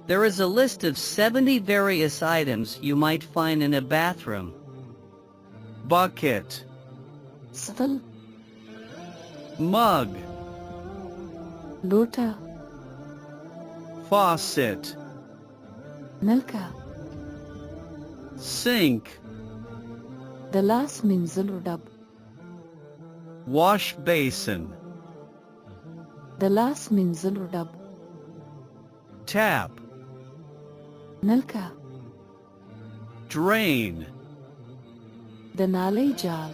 There is a list of 70 various items you might find in a bathroom. Bucket, ستل mug, لوټه faucet, نلکه sink, د لاس مینځلو ډب wash basin, د لاس مینځلو ډب tap, نلکه drain, د نالۍ جال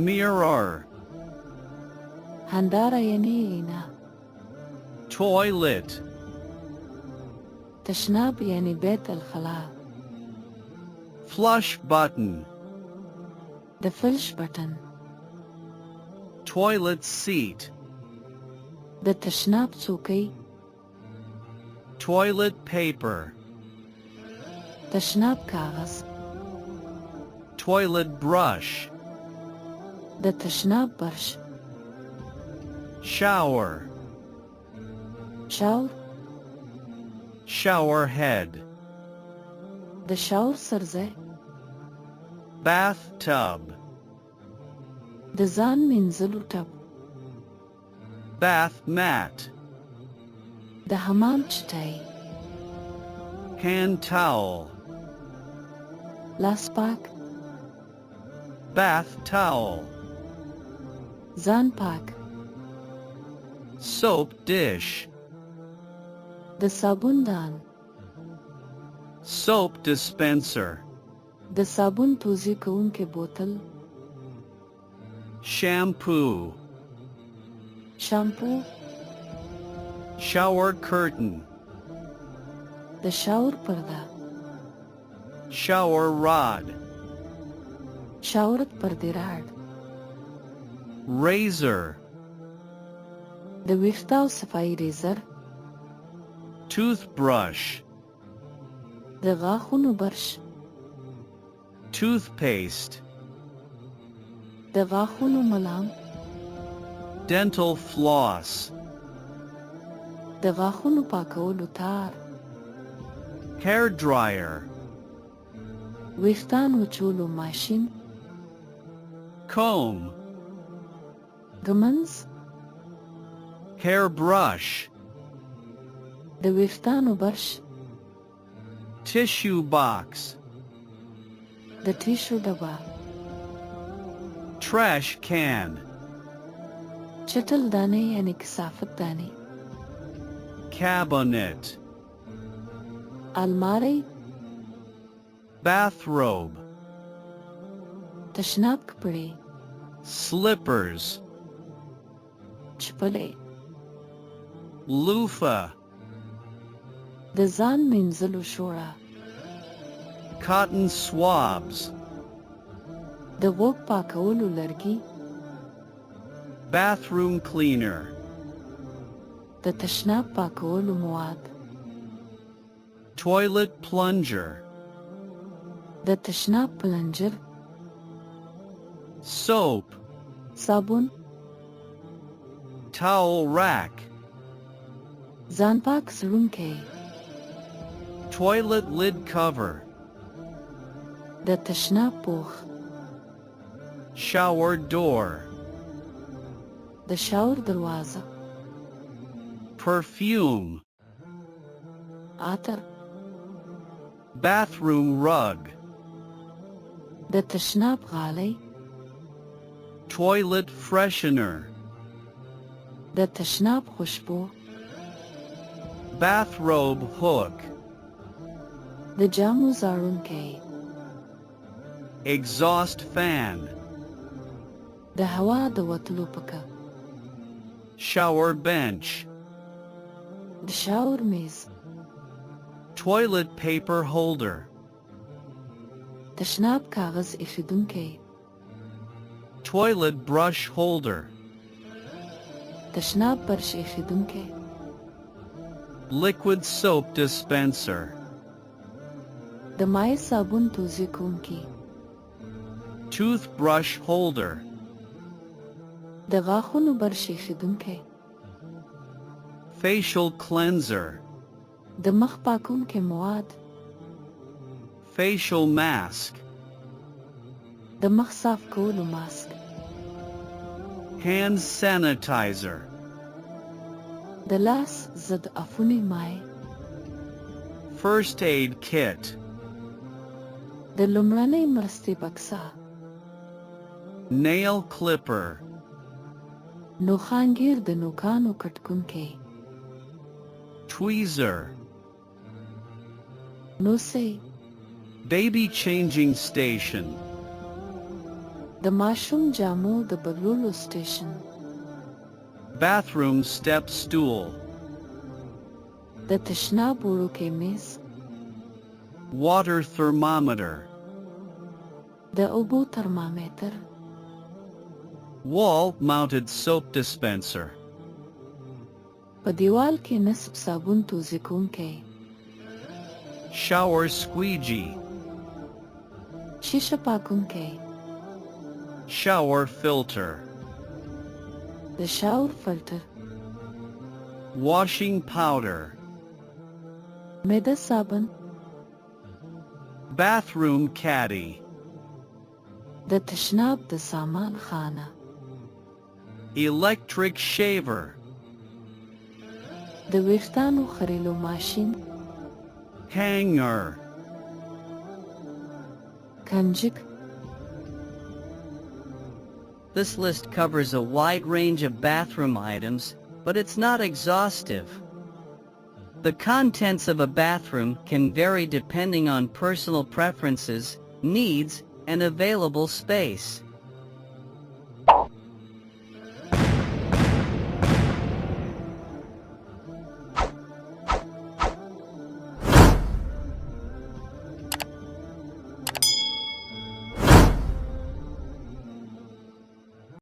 mirror, هنداره یعنی اینا toilet, تشناب یعنی بیت الخلا flush button, د فلش بټن toilet seat, د تشناب څوکۍ toilet paper, تشناب کاغذ toilet brush, د تشناب برش shower, شاور shower head, د شاور سرځای bathtub, د ځان مینځلو ټب bath mat, د حمام چټۍ hand towel, لاس پاک bath towel, ځان پاک soap dish, د صابون دان soap dispenser, د صابون توزیع کوونکې بوتل shampoo, شامپو shower curtain, د شاور پرده shower rod, شاورت پردې راډ razor, د ویښتاو صفایي ریزر toothbrush, د غاښونو برش toothpaste, د غاښونو ملام dental floss, د غاښونو پاکولو تار hair dryer, ویښتان وچولو ماشین comb, ږمنځ hair brush, د ویښتانو برش tissue box, د ټیشو ډبه trash can, چټل دانې یعنی کثافت دانې cabinet, الماری bathrobe, تشناب کپړې slippers, چپلې loofah, د ځان مینځلو شوړه cotton swabs, د غوږ پاکولو لرګي bathroom cleaner, د تشناب پاکولو مواد toilet plunger, د تشناب پلنجر soap, صابون towel rack, ځان پاک سړونکی toilet lid cover, د تشناب پوښ shower door, د شاور دروازه perfume, عطر bathroom rug, د تشناب غالۍ toilet freshener, د تشناب خوشبو bathrobe hook, د جامو زاړونکی exhaust fan, د هوا د وتلو پکه shower bench, د شاور میز toilet paper holder, تشناب کاغذ ایښودونکی toilet brush holder, تشناب برش ایښودونکی liquid soap dispenser, د مایع صابون توزیع کوونکی toothbrush holder, د غاښونو برش ایښودونکی facial cleanser, د مخ پاکونکي مواد، facial mask, د مخ صاف کولو ماسک، hand sanitizer, د لاس ضد عفوني مای، first aid kit, د لومړنۍ مرستې بکسه، nail clipper, نوخانګیر د نوکانو کټکونکی، tweezer, نوسۍ، baby changing station, د ماشوم جامو د بدلولو سټیشن، bathroom step stool, د تشناب وړوکی میز، water thermometer, د اوبو ترمامیتر، wall-mounted soap dispenser, په دیوال کې نصب صابون توزیع کوونکی، shower squeegee, شیشه پاکونکی، shower filter, د شاور فلټر، washing powder, معده صابن، bathroom caddy, د تشناب د سامان خانه، electric shaver, د ویښتانو خریلو ماشین، hanger, کنجک. This list covers a wide range of bathroom items, but it's not exhaustive. The contents of a bathroom can vary depending on personal preferences, needs, and available space.